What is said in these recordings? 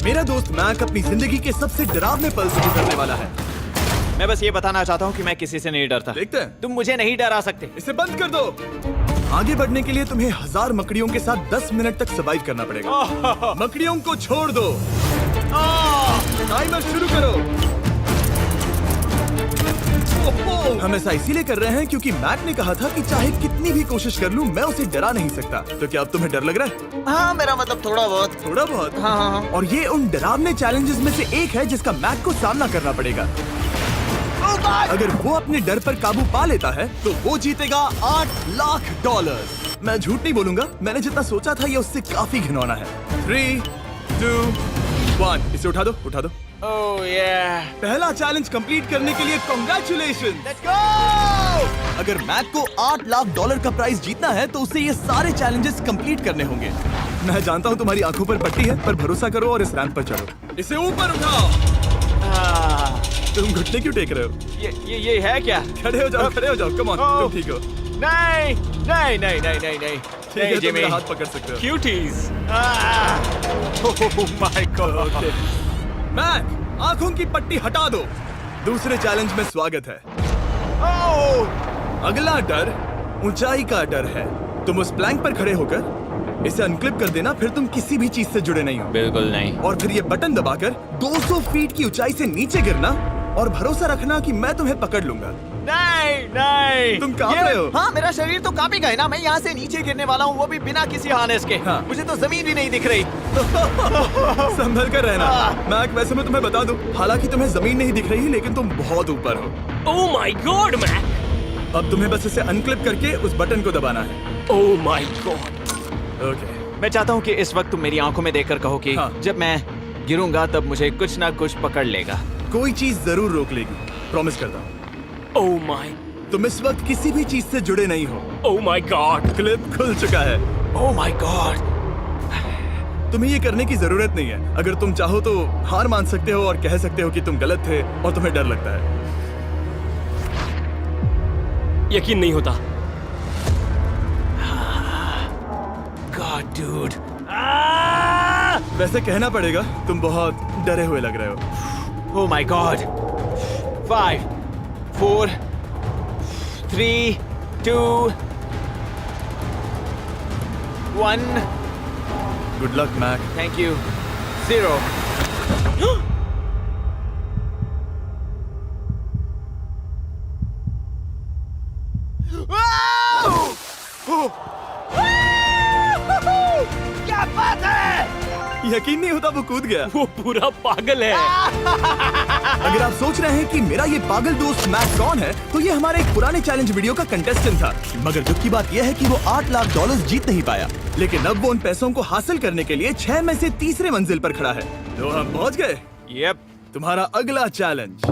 मेरा दोस्त मैक अपनी जिंदगी के सबसे डरावने पल से गुजरने वाला है। मैं बस ये बताना चाहता हूँ कि मैं किसी से नहीं डरता। देखते हैं। तुम मुझे नहीं डरा सकते। इसे बंद कर दो। आगे बढ़ने के लिए तुम्हें 1000 मकड़ियों के साथ 10 मिनट तक सर्वाइव करना पड़ेगा। मकड़ियों को छोड़ दो। टाइमर शुरू करो। हम ऐसा इसीलिए कर रहे हैं क्योंकि मैक ने कहा था कि चाहे कितनी भी कोशिश कर लूं, मैं उसे डरा नहीं सकता। तो क्या अब तुम्हें डर लग रहा है? हाँ, मेरा मतलब थोड़ा बहुत। थोड़ा बहुत? हाँ। और ये उन डरावने चैलेंजेस में से एक है जिसका मैक को सामना करना पड़ेगा। अगर वो अपने डर पर काबू पा लेता है तो वो जीतेगा $8 लाख। मैं झूठ नहीं बोलूंगा, मैंने जितना सोचा था ये उससे काफी घिनौना है। 3, 2, 1 इसे उठा दो, उठा दो। ओह yeah। पहला चैलेंज कंप्लीट करने के लिए कांग्रेचुलेशन। Let's go! अगर मैक को $8 लाख का प्राइज जीतना है तो उसे ये सारे चैलेंजेस कंप्लीट करने होंगे। मैं जानता हूँ तुम्हारी आंखों पर पट्टी है, पर भरोसा करो और इस रैंप पर चढ़ो। इसे ऊपर उठाओ। तुम घुटने क्यों टेक रहे हो? ये है क्या? खड़े हो जाओ, खड़े हो जाओ। कम ऑन, तुम ठीक हो? नहीं नहीं नहीं नहीं नहीं नहीं। ठीक है, तुम मेरा हाथ पकड़ सकते हो। Cuties। Oh my God। Mac, आंखों की पट्टी हटा दो। दूसरे चैलेंज में स्वागत है। अगला डर ऊंचाई का डर है। तुम उस प्लैंक पर खड़े होकर इसे अनक्लिप कर देना, फिर तुम किसी भी चीज से जुड़े नहीं हो। बिल्कुल नहीं। और फिर ये बटन दबाकर 200 फीट की ऊंचाई से नीचे गिरना और भरोसा रखना कि मैं तुम्हें पकड़ लूंगा। नहीं नहीं। तुम कांप रहे हो? हाँ, मेरा शरीर तो कांपेगा ही ना। मैं यहाँ से नीचे गिरने वाला हूँ, वो भी बिना किसी हार्नेस के। हाँ। मुझे तो जमीन भी नहीं दिख रही। संभल कर रहना। मैक, वैसे मैं तुम्हें बता दूं, हालांकि तुम्हें जमीन नहीं दिख रही लेकिन तुम बहुत ऊपर हो। Oh my God Mac. अब तुम्हें बस इसे अनक्लिप करके उस बटन को दबाना है। ओह माय गॉड। ओके। मैं चाहता हूँ कि इस वक्त तुम मेरी आंखों में देखकर कहो कि हाँ। जब मैं गिरूंगा तब मुझे कुछ ना कुछ पकड़ लेगा। कोई चीज जरूर रोक लेगी, प्रॉमिस करता हूँ। Oh my. तुम इस वक्त किसी भी चीज से जुड़े नहीं हो। Oh my God. क्लिप खुल चुका है। ओह माय गॉड। तुम्हें ये करने की जरूरत नहीं है। अगर तुम चाहो तो हार मान सकते हो और कह सकते हो कि तुम गलत थे और तुम्हें डर लगता है। यकीन नहीं होता। God dude. वैसे कहना पड़ेगा, तुम बहुत डरे हुए लग रहे हो। Oh my God. 5, 4, 3, 2, 1। Good luck Mac. Thank you. 0। क्या बात है? यकीन नहीं होता वो कूद गया। वो पूरा पागल है। अगर आप सोच रहे हैं कि मेरा ये पागल दोस्त मैक कौन है, तो ये हमारे एक पुराने चैलेंज वीडियो का कंटेस्टेंट था। मगर दुख की बात यह है कि वो $8 लाख जीत नहीं पाया। लेकिन अब वो उन पैसों को हासिल करने के लिए 6 में से तीसरे मंजिल पर खड़ा है। तो हम पहुंच गए। यप। तुम्हारा अगला चैलेंज।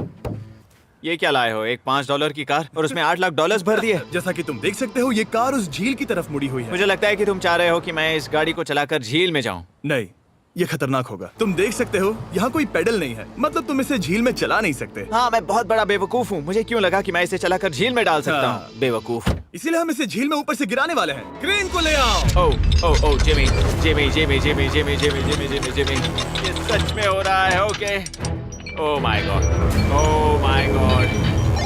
ये क्या लाए हो? एक $5 की कार और उसमें $8 लाख भर दिए। जैसा कि तुम देख सकते हो, ये कार उस झील की तरफ मुड़ी हुई है। मुझे लगता है कि तुम चाह रहे हो कि मैं इस गाड़ी को चलाकर झील में जाऊं। नहीं, ये खतरनाक होगा। तुम देख सकते हो यहाँ कोई पेडल नहीं है, मतलब तुम इसे झील में चला नहीं सकते। हाँ, मैं बहुत बड़ा बेवकूफ हूँ। मुझे क्यों लगा कि मैं इसे चलाकर झील में डाल सकता हाँ। हूँ? बेवकूफ। इसीलिए हम इसे झील में ऊपर से गिराने वाले हैं। क्रेन को ले आओ। Oh Jimmy Jimmy Jimmy Jimmy Jimmy Jimmy Jimmy Jimmy Jimmy, ये सच में हो रहा है? Okay. Oh my God, oh my God.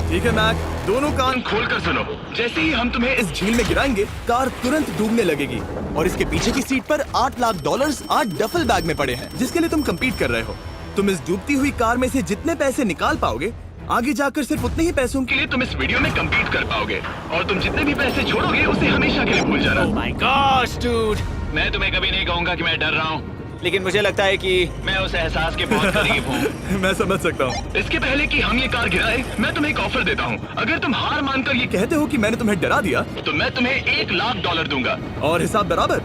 ठीक है मैक, दोनों कान खोलकर सुनो। जैसे ही हम तुम्हें इस झील में गिराएंगे, कार तुरंत डूबने लगेगी और इसके पीछे की सीट पर $8 लाख 8 डफल बैग में पड़े हैं, जिसके लिए तुम compete कर रहे हो। तुम इस डूबती हुई कार में से जितने पैसे निकाल पाओगे, आगे जाकर सिर्फ उतने ही पैसों के लिए तुम इस वीडियो में compete कर पाओगे। और तुम जितने भी पैसे छोड़ोगे उसे हमेशा के लिए भूल जाना। Oh my gosh dude. मैं तुम्हें कभी नहीं कहूंगा कि मैं डर रहा हूँ। लेकिन मुझे लगता है कि मैं उस एहसास के बहुत करीब हूँ। मैं समझ सकता हूँ। इसके पहले कि हम ये कार गिराए, मैं तुम्हें एक ऑफर देता हूँ। अगर तुम हार मानकर ये कहते हो कि मैंने तुम्हें डरा दिया, तो मैं तुम्हें $1 लाख दूंगा। और हिसाब बराबर।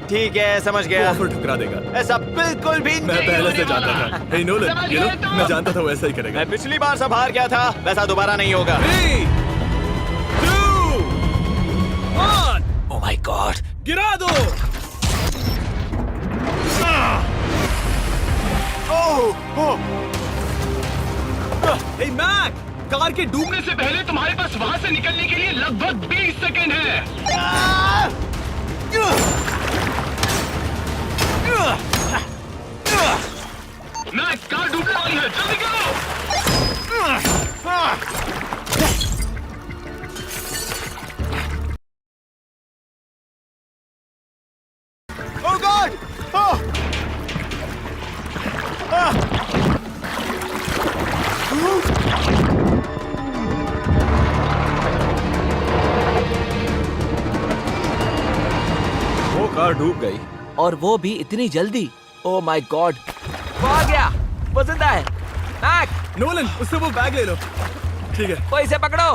ठीक है, समझ वो गया। ऑफर ठुकरा देगा। ऐसा बिल्कुल भी मैं नहीं पहले होने से जानता वाला। था। हे नोलन, समझ ये लो, गए तुम? मैं जानता था वो ऐसा ही करेगा। मैं पिछली बार सब हार गया था, वैसा दोबारा नहीं होगा। 3, 2, 1 ओह माय गॉड। गिरा दो। हे मैक, कार के डूबने से पहले तुम्हारे पास वहाँ से निकलने के लिए लगभग 20 सेकंड है। मैक, कार डूबने वाली है, जल्दी करो। Oh God! Oh! वो कार डूब गई। और वो भी इतनी जल्दी। ओ माय गॉड, वो आ गया, वो जिंदा है। मैक, नोलन, उससे वो बैग ले लो। ठीक है। वो इसे पकड़ो।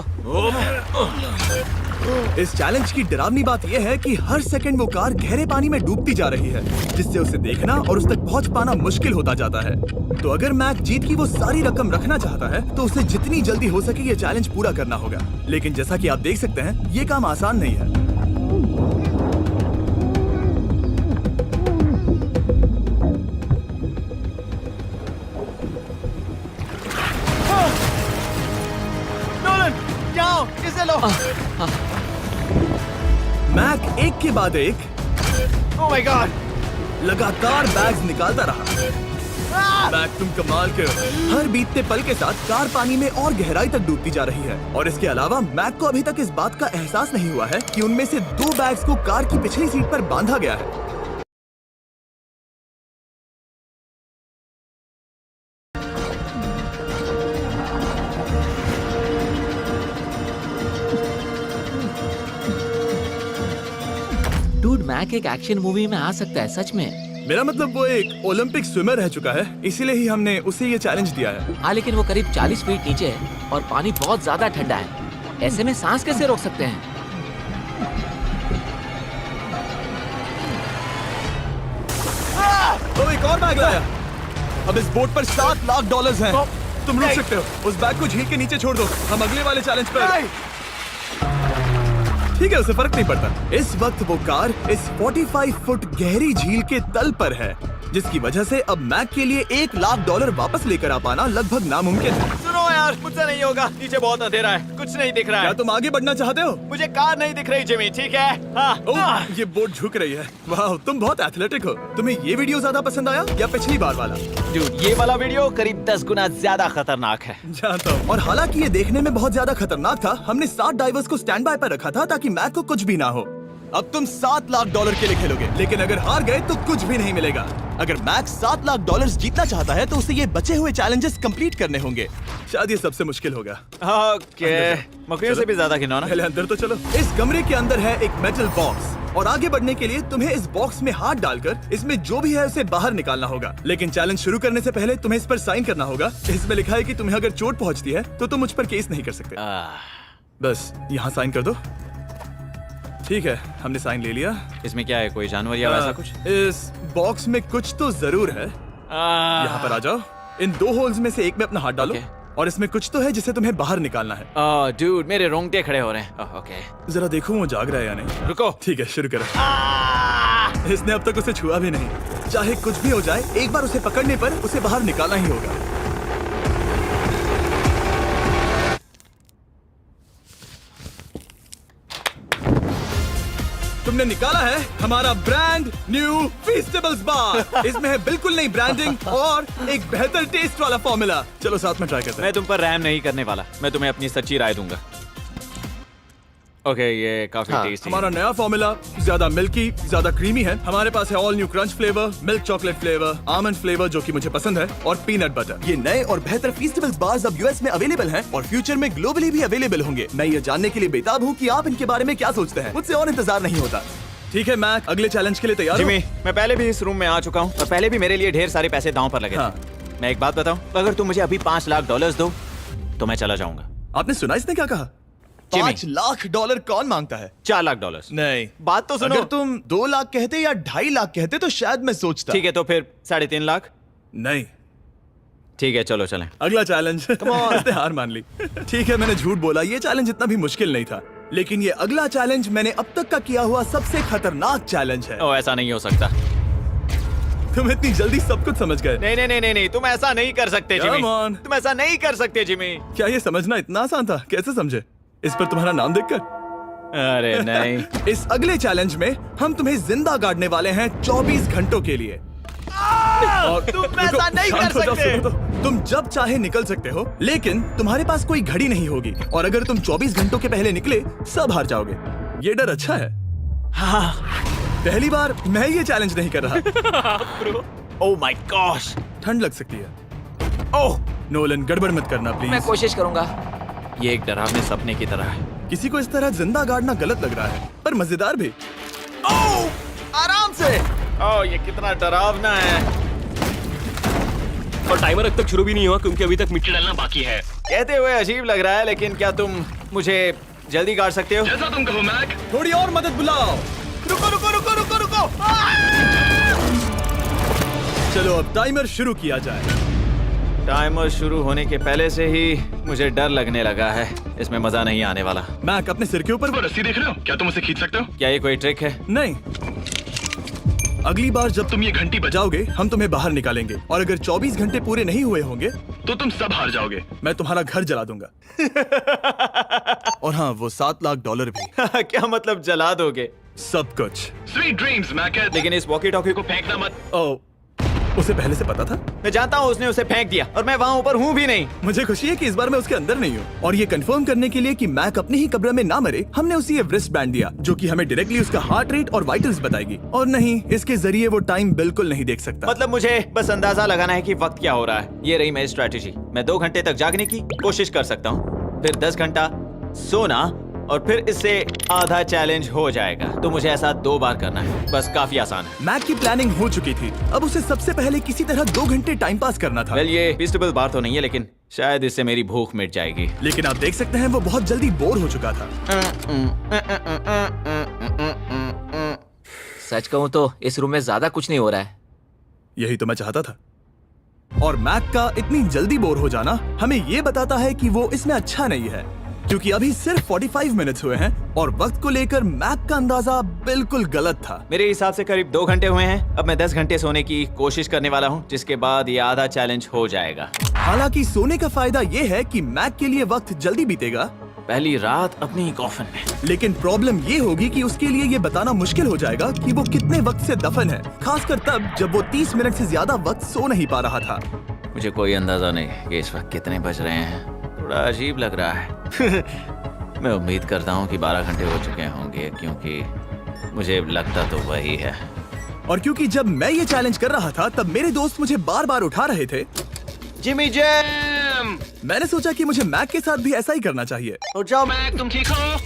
इस चैलेंज की डरावनी बात यह है कि हर सेकंड वो कार गहरे पानी में डूबती जा रही है, जिससे उसे देखना और उस तक पहुंच पाना मुश्किल होता जाता है। तो अगर मैक जीत की वो सारी रकम रखना चाहता है तो उसे जितनी जल्दी हो सके ये चैलेंज पूरा करना होगा। लेकिन जैसा कि आप देख सकते हैं, ये काम आसान नहीं है। नोलन, जाओ, इसे लो। मैक एक के बाद एक ओह माय गॉड! लगातार बैग्स निकालता रहा। मैक, तुम कमाल के हो। हर बीतते पल के साथ कार पानी में और गहराई तक डूबती जा रही है, और इसके अलावा मैक को अभी तक इस बात का एहसास नहीं हुआ है कि उनमें से 2 बैग्स को कार की पिछली सीट पर बांधा गया है। डूड, मैक एक एक्शन मूवी में आ सकता है, सच में। मेरा मतलब वो एक ओलंपिक स्विमर रह चुका है, इसीलिए ही हमने उसे ये चैलेंज दिया है। हाँ, लेकिन वो करीब 40 फीट नीचे है और पानी बहुत ज्यादा ठंडा है। ऐसे में सांस कैसे रोक सकते हैं? तो एक और बैग लाया। अब इस बोट पर $7 लाख हैं। तुम रुक सकते हो। उस बैग को झील के नीचे छोड़ दो, हम अगले वाले चैलेंज पर। ठीक है, उसे फर्क नहीं पड़ता। इस वक्त वो कार इस 45 फुट गहरी झील के तल पर है, जिसकी वजह से अब मैक के लिए $1 लाख वापस लेकर आ पाना लगभग नामुमकिन है। सुनो यार, मुझसे नहीं होगा। नीचे बहुत अंधेरा है, कुछ नहीं दिख रहा क्या है। तुम आगे बढ़ना चाहते हो? मुझे कार नहीं दिख रही जिमी, ठीक है? हाँ। ओह, ये बोट झुक रही है। वाह, तुम बहुत एथलेटिक हो। तुम्हें ये वीडियो ज्यादा पसंद आया या पिछली बार वाला? Dude, ये वाला वीडियो करीब 10 गुना ज्यादा खतरनाक है। जानता हूँ। और हालांकि ये देखने में बहुत ज्यादा खतरनाक था, हमने 7 डाइवर्स को स्टैंड बाय पर रखा था ताकि मैक को कुछ भी ना हो। अब तुम $7 लाख के लिए खेलोगे, लेकिन अगर हार गए तो कुछ भी नहीं मिलेगा। अगर मैक $7 लाख जीतना चाहता है तो उसे ये बचे हुए चैलेंजेस कंप्लीट करने होंगे। शायद ये सबसे मुश्किल होगा। ओके, मकड़ियों से भी ज्यादा खिलौना। पहले अंदर तो चलो। इस कमरे के अंदर है एक मेटल बॉक्स, और आगे बढ़ने के लिए तुम्हें इस बॉक्स में हाथ डालकर इसमें जो भी है उसे बाहर निकालना होगा। लेकिन चैलेंज शुरू करने से पहले तुम्हें इस पर साइन करना होगा। इसमें लिखा है कि तुम्हें अगर चोट पहुंचती है तो तुम मुझ पर केस नहीं कर सकते। बस यहाँ साइन कर दो। ठीक है, हमने साइन ले लिया। इसमें क्या है, कोई जानवर या वैसा कुछ? इस बॉक्स में कुछ तो जरूर है। यहाँ पर आ जाओ। इन 2 होल्स में से एक में अपना हाथ डालो। और इसमें कुछ तो है जिसे तुम्हें बाहर निकालना है। डूड, मेरे रोंगटे खड़े हो रहे हैं। ओके, जरा देखो वो जाग रहा है या नहीं। रुको। ठीक है, शुरू करो। इसने अब तक उसे छुआ भी नहीं। चाहे कुछ भी हो जाए, एक बार उसे पकड़ने पर उसे बाहर निकालना ही होगा। तुमने निकाला है हमारा ब्रांड न्यू फीस्टेबल्स बार। इसमें है बिल्कुल नई ब्रांडिंग और एक बेहतर टेस्ट वाला फॉर्मूला। चलो साथ में ट्राई करते हैं। मैं तुम पर रहम नहीं करने वाला। मैं तुम्हें अपनी सच्ची राय दूंगा। ओके, ये काफी टेस्टी। हमारा नया फॉर्मूला ज्यादा मिल्की, ज्यादा क्रीमी है। हमारे पास है all new crunch flavour, milk chocolate flavour, almond flavour जो कि मुझे पसंद है, और पीनट बटर। ये नए और बेहतर फीस्टेबल्स बार्स अब यूएस में अवेलेबल हैं और फ्यूचर में ग्लोबली भी अवेलेबल होंगे। मैं ये जानने के लिए बेताब हूँ कि आप इनके बारे में क्या सोचते हैं। मुझसे और इंतजार नहीं होता। ठीक है मैक, अगले चैलेंज के लिए तैयार हो? जिमी, मैं पहले भी इस रूम में आ चुका हूँ और पहले भी मेरे लिए ढेर सारे पैसे दांव पर लगे थे। मैं एक बात बताऊं, अगर तुम मुझे अभी $5 लाख दो तो मैं चला जाऊंगा। आपने सुना इसने क्या कहा? $5 लाख कौन मांगता है? $4 लाख। नहीं, बात तो सुनो। अगर तुम 2 लाख कहते या 2.5 लाख कहते तो शायद मैं सोचता। ठीक है, तो फिर 3.5 लाख। नहीं, ठीक है, चलो चलें। अगला चैलेंज। इसने हार मान ली। ठीक है, मैंने झूठ बोला। ये चैलेंज इतना भी मुश्किल नहीं था, लेकिन ये अगला चैलेंज मैंने अब तक का किया हुआ सबसे खतरनाक चैलेंज है। ओ, ऐसा नहीं हो सकता। तुम इतनी जल्दी सब कुछ समझ गए। नहीं नहीं नहीं नहीं नहीं, तुम ऐसा नहीं कर सकते जिमी। Come on. तुम ऐसा नहीं कर सकते जिमी। क्या ये समझना इतना आसान था? कैसे समझे? इस पर तुम्हारा नाम देखकर? अरे नहीं। इस अगले चैलेंज में हम तुम्हें जिंदा गाड़ने वाले हैं 24 घंटों के लिए। तुम ऐसा नहीं कर शांत हो जाओ, सकते। सुनो तो। तुम जब चाहे निकल सकते हो, लेकिन तुम्हारे पास कोई घड़ी नहीं होगी और अगर तुम 24 घंटों के पहले निकले सब हार जाओगे। ये डर अच्छा है। हाँ। पहली बार मैं ये चैलेंज नहीं कर रहा। Oh my gosh. ठंड लग सकती है। ओह, नोलन गड़बड़ मत करना मैं प्लीज। कोशिश करूंगा। ये एक डरावने सपने की तरह है। किसी को इस तरह जिंदा गाड़ना गलत लग रहा है, पर मजेदार भी। ओह, आराम से। ओह, ये कितना डरावना है। और टाइमर अब तक शुरू भी नहीं हुआ क्योंकि अभी तक मिट्टी डलना बाकी है। कहते हुए अजीब लग रहा है, लेकिन क्या तुम मुझे जल्दी गाड़ सकते हो? जैसा तुम कहो मैक। थोड़ी और मदद बुलाओ। रुको रुको रुको रुको रुको। चलो अब टाइमर शुरू किया जाए। टाइमर शुरू होने के पहले से ही मुझे डर लगने लगा है। इसमें मजा नहीं आने वाला। मैक अपने सिर के ऊपर वो रस्सी देख रहे हो? क्या तुम उसे खींच सकते हो? क्या ये कोई ट्रिक है? नहीं। अगली बार जब तुम ये घंटी बजाओगे हम तुम्हें बाहर निकालेंगे और अगर 24 घंटे पूरे नहीं हुए होंगे तो तुम सब हार जाओगे। मैं तुम्हारा घर जला दूंगा। और हाँ, वो $7 लाख भी। क्या मतलब जला दोगे? सब कुछ। Sweet dreams Mac. लेकिन इस वॉकी टॉकी को फेंकना मत। ओ, उसे पहले से पता था? मैं जानता हूँ उसने उसे फेंक दिया और मैं वहाँ ऊपर हूँ भी नहीं। मुझे खुशी है कि इस बार मैं उसके अंदर नहीं हूँ। और ये कंफर्म करने के लिए कि मैक अपनी ही कब्र में ना मरे, हमने उसे ये रिस्ट बैंड दिया जो कि हमें डायरेक्टली उसका हार्ट रेट और वाइटल्स बताएगी। और नहीं, इसके जरिए वो टाइम बिल्कुल नहीं देख सकता। मतलब मुझे बस अंदाजा लगाना है कि वक्त क्या हो रहा है। ये रही मेरी स्ट्रेटेजी। मैं 2 घंटे तक जागने की कोशिश कर सकता हूँ, फिर 10 घंटा सोना और फिर इससे आधा चैलेंज हो जाएगा। तो मुझे ऐसा 2 बार करना है। बस काफी आसान है। मैक की प्लानिंग हो चुकी थी। अब उसे सबसे पहले किसी तरह 2 घंटे टाइम पास करना था। वेल, ये फीस्टेबल बार तो नहीं है, लेकिन शायद इससे मेरी भूख मिट जाएगी। लेकिन आप देख सकते हैं वो बहुत जल्दी बोर हो चुका था। सच कहूँ तो इस रूम में ज्यादा कुछ नहीं हो रहा है। यही तो मैं चाहता था। और मैक का इतनी जल्दी बोर हो जाना हमें ये बताता है कि वो इसमें अच्छा नहीं है, क्योंकि अभी सिर्फ 45 मिनट्स हुए हैं और वक्त को लेकर मैक का अंदाजा बिल्कुल गलत था। मेरे हिसाब से करीब 2 घंटे हुए हैं। अब मैं 10 घंटे सोने की कोशिश करने वाला हूँ, जिसके बाद ये आधा चैलेंज हो जाएगा। हालांकि सोने का फायदा ये है कि मैक के लिए वक्त जल्दी बीतेगा, पहली रात अपनी कॉफिन में। लेकिन प्रॉब्लम ये होगी कि उसके लिए ये बताना मुश्किल हो जाएगा कि वो कितने वक्त से दफन है, खासकर तब जब वो 30 मिनट से ज्यादा वक्त सो नहीं पा रहा था। मुझे कोई अंदाजा नहीं कि इस वक्त कितने बज रहे हैं। थोड़ा अजीब लग रहा है। मैं उम्मीद करता हूँ कि 12 घंटे हो चुके होंगे, क्योंकि मुझे लगता तो वही है। और क्योंकि जब मैं ये चैलेंज कर रहा था तब मेरे दोस्त मुझे बार बार उठा रहे थे, जिमी जैम, मैंने सोचा कि मुझे मैक के साथ भी ऐसा ही करना चाहिए। उठ जाओ। मैक तुम ठीक हो?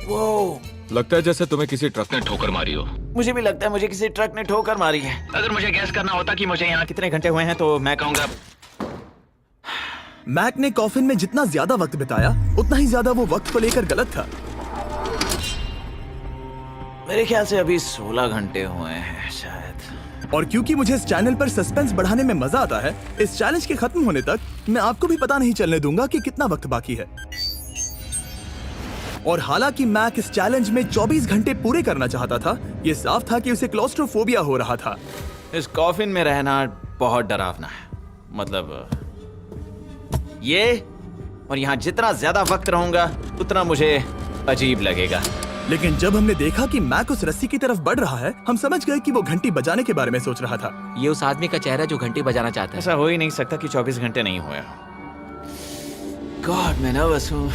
वो लगता है जैसे तुम्हें किसी ट्रक ने ठोकर मारी हो। मुझे भी लगता है मुझे किसी ट्रक ने ठोकर मारी है। अगर मुझे गैस करना होता कि मुझे यहाँ कितने घंटे हुए हैं तो मैं कहूँगा मैक ने कॉफिन में जितना ज्यादा वक्त बिताया उतना ही ज्यादा वो वक्त को लेकर गलत था। मेरे ख्याल से अभी 16 घंटे हुए हैं शायद। और क्योंकि मुझे इस चैनल पर सस्पेंस बढ़ाने में मजा आता है, इस चैलेंज के खत्म होने तक मैं आपको भी पता नहीं चलने दूंगा कि कितना वक्त बाकी है। और हालांकि मैक इस चैलेंज में 24 घंटे पूरे करना चाहता था, ये साफ था कि उसे क्लॉस्ट्रोफोबिया हो रहा था। इस कॉफिन में रहना बहुत डरावना है। मतलब ये, और यहाँ जितना ज्यादा वक्त रहूंगा उतना मुझे अजीब लगेगा। लेकिन जब हमने देखा कि मैक उस रस्सी की तरफ बढ़ रहा है, हम समझ गए कि वो घंटी बजाने के बारे में सोच रहा था। ये उस आदमी का चेहरा जो घंटी बजाना चाहता है। ऐसा हो ही नहीं सकता कि 24 घंटे नहीं हुए। गॉड, मैं नर्वस हूँ।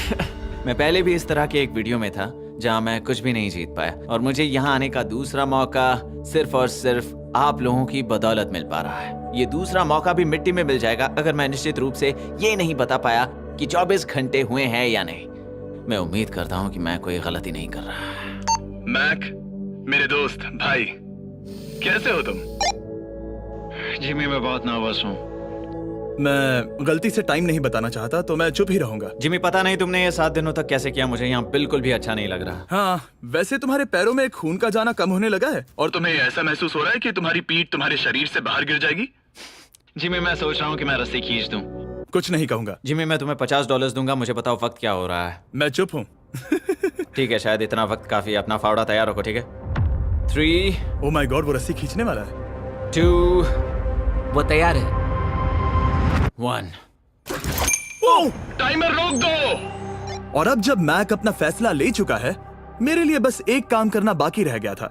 मैं पहले भी इस तरह के एक वीडियो में था जहाँ मैं कुछ भी नहीं जीत पाया, और मुझे यहाँ आने का दूसरा मौका सिर्फ और सिर्फ आप लोगों की बदौलत मिल पा रहा है। ये दूसरा मौका भी मिट्टी में मिल जाएगा अगर मैं निश्चित रूप से ये नहीं बता पाया कि 24 घंटे हुए हैं या नहीं। मैं उम्मीद करता हूँ कि मैं कोई गलती नहीं कर रहा। मैक, मेरे दोस्त भाई, कैसे हो तुम? जिमी, मैं बहुत नर्वस हूँ। मैं गलती से टाइम नहीं बताना चाहता तो मैं चुप ही रहूंगा। जिमी, पता नहीं तुमने ये 7 दिनों तक कैसे किया, मुझे यहाँ बिल्कुल भी अच्छा नहीं लग रहा। हाँ, वैसे तुम्हारे पैरों में खून का जाना कम होने लगा है। और तुम्हें ऐसा महसूस हो रहा है कि तुम्हारी पीठ तुम्हारे शरीर से बाहर गिर जाएगी? जिमी, मैं सोच रहा हूँ कि मैं रस्सी खींच दूं। कुछ नहीं कहूंगा। जिमी, मैं तुम्हें $50 दूंगा, मुझे बताओ वक्त क्या हो रहा है। मैं चुप हूँ। ठीक है, शायद इतना वक्त काफी है। अपना फावड़ा तैयार रखो, ठीक है? 3, ओ माय गॉड, वो रस्सी खींचने वाला है। 2, वो तैयार है। 1। टाइमर रोक दो। और अब जब मैक अपना फैसला ले चुका है, मेरे लिए बस एक काम करना बाकी रह गया था।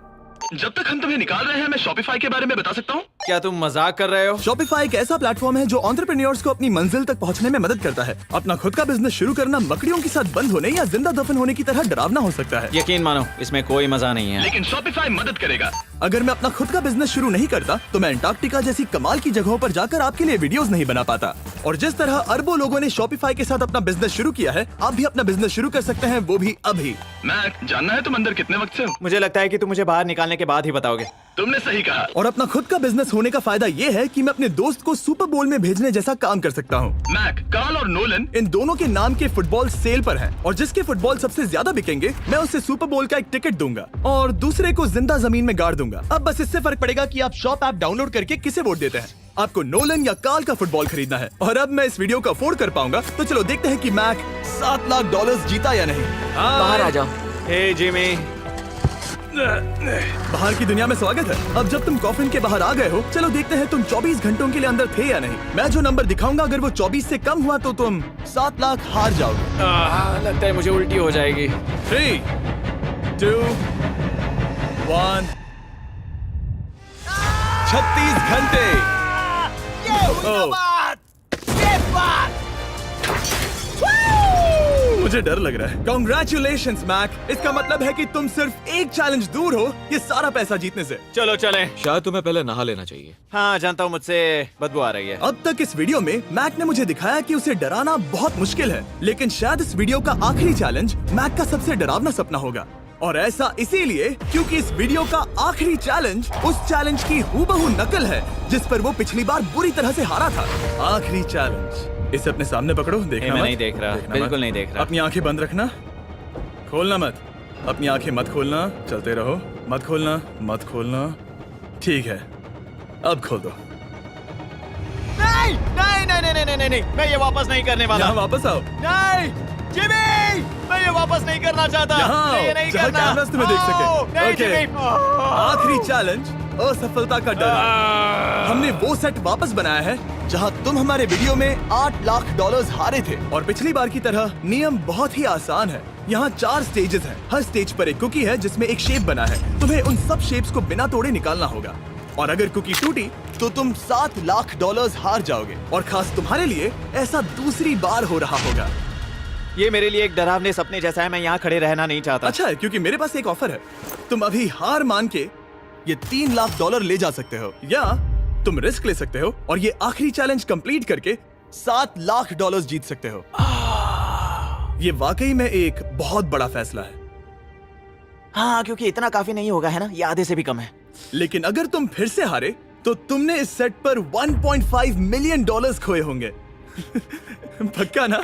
जब तक हम तुम्हें निकाल रहे हैं, मैं शॉपिफाई के बारे में बता सकता हूँ। क्या तुम मजाक कर रहे हो? Shopify एक ऐसा प्लेटफॉर्म है जो एंटरप्रेन्योर्स को अपनी मंजिल तक पहुंचने में मदद करता है। अपना खुद का बिजनेस शुरू करना मकड़ियों के साथ बंद होने या जिंदा दफन होने की तरह डरावना हो सकता है। यकीन मानो इसमें कोई मजा नहीं है। लेकिन Shopify मदद करेगा। अगर मैं अपना खुद का बिजनेस शुरू नहीं करता तो मैं अंटार्कटिका जैसी कमाल की जगहों पर जाकर आपके लिए वीडियोस नहीं बना पाता। और जिस तरह अरबों लोगों ने Shopify के साथ अपना बिजनेस शुरू किया है, आप भी अपना बिजनेस शुरू कर सकते हैं, वो भी अभी। मैक, जानना है तुम अंदर कितने वक्त से हो? मुझे लगता है कि तुम मुझे बाहर निकालने के बाद ही बताओगे। तुमने सही कहा। और अपना खुद का बिजनेस होने का फायदा ये है कि मैं अपने दोस्त को सुपर बोल में भेजने जैसा काम कर सकता हूँ। मैक, कार्ल और नोलन इन दोनों के नाम के फुटबॉल सेल पर हैं और जिसके फुटबॉल सबसे ज्यादा बिकेंगे मैं उसे सुपर बोल का एक टिकट दूंगा और दूसरे को जिंदा जमीन में गाड़ दूंगा। अब बस इससे फर्क पड़ेगा कि आप शॉप ऐप डाउनलोड करके किसे वोट देते हैं। आपको नोलन या कार्ल का फुटबॉल खरीदना है और अब मैं इस वीडियो को अफोर्ड कर पाऊंगा, तो चलो देखते हैं कि मैक $7 लाख जीता या नहीं। बाहर आ जाओ। हे जिमी, बाहर की दुनिया में स्वागत है। अब जब तुम कॉफिन के बाहर आ गए हो, चलो देखते हैं तुम 24 घंटों के लिए अंदर थे या नहीं। मैं जो नंबर दिखाऊंगा अगर वो 24 से कम हुआ तो तुम 7 लाख हार जाओगे। लगता है मुझे उल्टी हो जाएगी। 3, 2, 1। 36 घंटे। ओह। मुझे डर लग रहा है। Congratulations, Mac. इसका मतलब है कि तुम सिर्फ एक चैलेंज दूर हो ये सारा पैसा जीतने से। चलो चलें। शायद तुम्हें पहले नहा लेना चाहिए। हाँ जानता हूँ, मुझसे बदबू आ रही है। अब तक इस वीडियो में मैक ने मुझे दिखाया कि उसे डराना बहुत मुश्किल है, लेकिन शायद इस वीडियो का आखिरी चैलेंज मैक का सबसे डरावना सपना होगा। और ऐसा इसीलिए क्योंकि इस वीडियो का आखिरी चैलेंज उस चैलेंज की हूबहू नकल है जिस पर वो पिछली बार बुरी तरह से हारा था। आखिरी चैलेंज। इसे अपने सामने पकड़ो, देखना मैं मत। नहीं देख रहा, देखना बिल्कुल मत। नहीं देख रहा। अपनी आंखें बंद रखना, खोलना मत। अपनी आंखें मत खोलना, चलते रहो। मत खोलना, मत खोलना। ठीक है, अब खोल दो। नहीं नहीं नहीं नहीं नहीं नहीं, मैं ये वापस नहीं करने वाला। यहाँ वापस आओ। नहीं जिमी, मैं ये वापस नहीं करना चाहता। यहाँ मैं ये आओ, नहीं जहाँ करना। कैमरास तुम्हें देख सके। ओह, नहीं ओके। जिमी। आखिरी चैलेंज असफलता का डर। हमने वो सेट वापस बनाया है जहां तुम हमारे वीडियो में $8 लाख हारे थे और पिछली बार की तरह नियम बहुत ही आसान है। यहाँ 4 स्टेजेस हैं। हर स्टेज पर एक कुकी है जिसमें एक शेप बना है। तुम्हें उन सब शेप्स को बिना तोड़े निकालना होगा और अगर कुकी टूटी तो तुम $7 लाख हार जाओगे। और खास तुम्हारे लिए ऐसा दूसरी बार हो रहा होगा। ये मेरे लिए एक डरावने सपने जैसा है। मैं यहाँ खड़े रहना नहीं चाहता। अच्छा है क्योंकि मेरे पास एक ऑफर है। तुम अभी हार मान के ये $3 लाख ले जा सकते हो या तुम रिस्क ले सकते हो और ये आखिरी चैलेंज कंप्लीट करके $7 लाख जीत सकते हो। ये वाकई में एक बहुत बड़ा फैसला है। हाँ, क्योंकि इतना काफी नहीं होगा, है ना? ये आधे से भी कम है। लेकिन अगर तुम फिर से हारे तो तुमने इस सेट पर $1.5 मिलियन खोए होंगे। पक्का ना?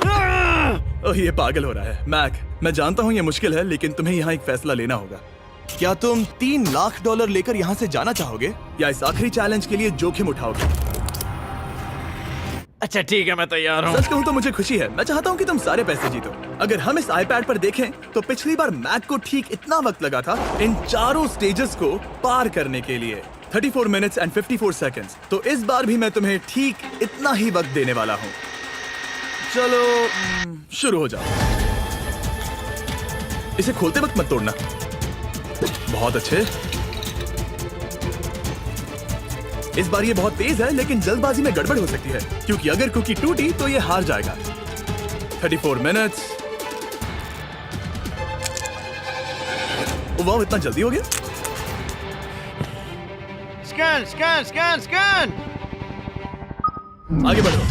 ओह, ये पागल हो रहा है। मैक, मैं जानता हूँ ये मुश्किल है, लेकिन तुम्हें यहाँ एक फैसला लेना होगा। क्या तुम $3 लाख लेकर यहाँ से जाना चाहोगे या इस आखिरी चैलेंज के लिए जोखिम उठाओगे? अच्छा ठीक है, मैं तैयार हूँ। सच कहूँ तो मुझे खुशी है। मैं चाहता हूँ कि तुम सारे पैसे जीतो। अगर हम इस आईपैड पर देखें तो पिछली बार मैक को ठीक इतना वक्त लगा था इन चारों स्टेजेस को पार करने के लिए, 34 मिनट्स एंड 54 सेकंड्स। तो इस बार भी मैं तुम्हें ठीक इतना ही वक्त देने वाला हूँ। चलो शुरू हो जाओ। इसे खोलते वक्त मत तोड़ना। बहुत अच्छे। इस बार ये बहुत तेज है, लेकिन जल्दबाजी में गड़बड़ हो सकती है क्योंकि अगर कुकी टूटी तो ये हार जाएगा। 34 मिनट्स। वाह, इतना जल्दी हो गया। Scan scan scan scan. आगे बढ़ो।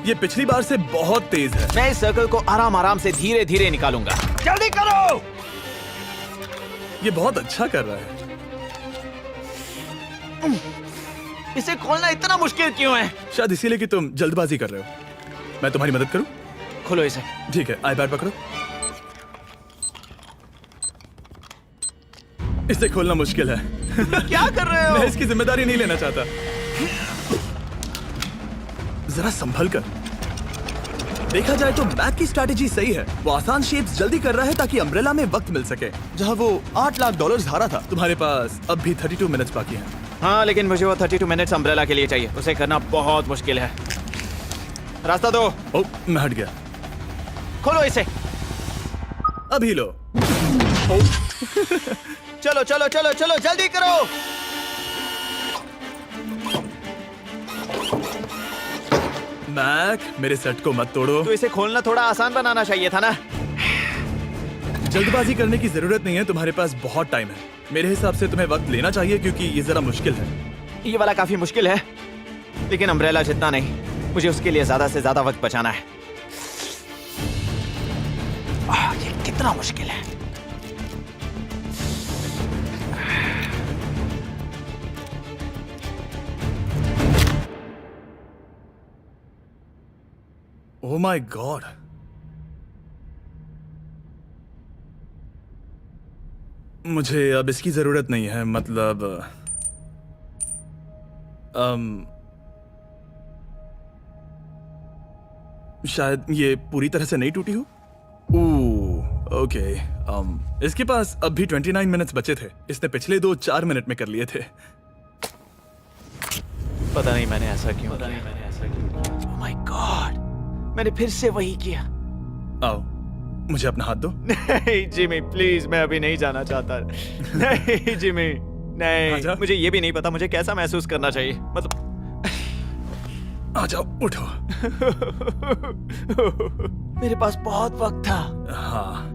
ये पिछली बार से बहुत तेज है। मैं इस सर्कल को आराम आराम से धीरे धीरे निकालूंगा। जल्दी करो। ये बहुत अच्छा कर रहा है। इसे खोलना इतना मुश्किल क्यों है? शायद इसीलिए कि तुम जल्दबाजी कर रहे हो। मैं तुम्हारी मदद करूं? खोलो इसे। ठीक है, आईपैड पकड़ो। इसे खोलना मुश्किल है। क्या कर रहे हो? मैं इसकी जिम्मेदारी नहीं लेना चाहता। जरा संभल कर। देखा जाए तो मैक की स्ट्रैटेजी सही है। वो आसान शेप्स जल्दी कर रहा है ताकि अम्ब्रेला में वक्त मिल सके। जहां वो $8 लाख हारा था, तुम्हारे पास अब भी 32 मिनट्स बाकी हैं। हाँ, लेकिन मुझे वो 32 मिनट्स अम्ब्रेला के लिए चाहिए। उसे करना बहुत मुश्किल है। रास्ता दो। ओह, मैं हट गया। खोलो इसे। अभी लो। ओह, चलो चलो चलो चलो, जल्दी करो। मैक, मेरे सेट को मत तोड़ो। तो इसे खोलना थोड़ा आसान बनाना चाहिए था ना। जल्दबाजी करने की जरूरत नहीं है, तुम्हारे पास बहुत टाइम है। मेरे हिसाब से तुम्हें वक्त लेना चाहिए क्योंकि ये जरा मुश्किल है। ये वाला काफी मुश्किल है, लेकिन अम्ब्रेला जितना नहीं। मुझे उसके लिए ज्यादा से ज्यादा वक्त बचाना है। ये कितना मुश्किल है। ओह माय गॉड, मुझे अब इसकी जरूरत नहीं है। मतलब शायद ये पूरी तरह से नहीं टूटी हो। ओके, इसके पास अब भी 29 मिनट्स बचे थे। इसने पिछले 4 मिनट में कर लिए थे। पता नहीं मैंने ऐसा क्यों किया। ओह माय गॉड, मैंने फिर से वही किया। आओ, मुझे अपना हाथ दो। नहीं जिमी प्लीज, मैं अभी नहीं जाना चाहता। नहीं जिमी, नहीं। आजा। मुझे ये भी नहीं पता मुझे कैसा महसूस करना चाहिए। मतलब आ जाओ, उठो। मेरे पास बहुत वक्त था। हाँ,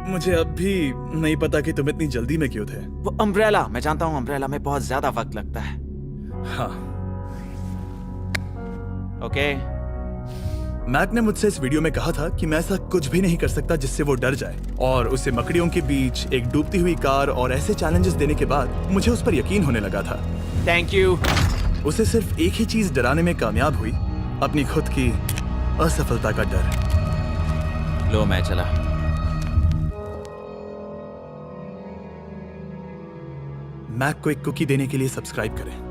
मुझे अब भी नहीं पता कि तुम इतनी जल्दी में क्यों थे। वो अम्ब्रेला, मैं जानता हूँ अम्ब्रेला में बहुत ज्यादा वक्त लगता है। हाँ, ओके। मैक ने मुझसे इस वीडियो में कहा था कि मैं ऐसा कुछ भी नहीं कर सकता जिससे वो डर जाए, और उसे मकड़ियों के बीच एक डूबती हुई कार और ऐसे चैलेंजेस देने के बाद मुझे उस पर यकीन होने लगा था। Thank you. उसे सिर्फ एक ही चीज डराने में कामयाब हुई, अपनी खुद की असफलता का डर। लो मैं चला। मैक को एक कुकी देने के लिए सब्सक्राइब करें।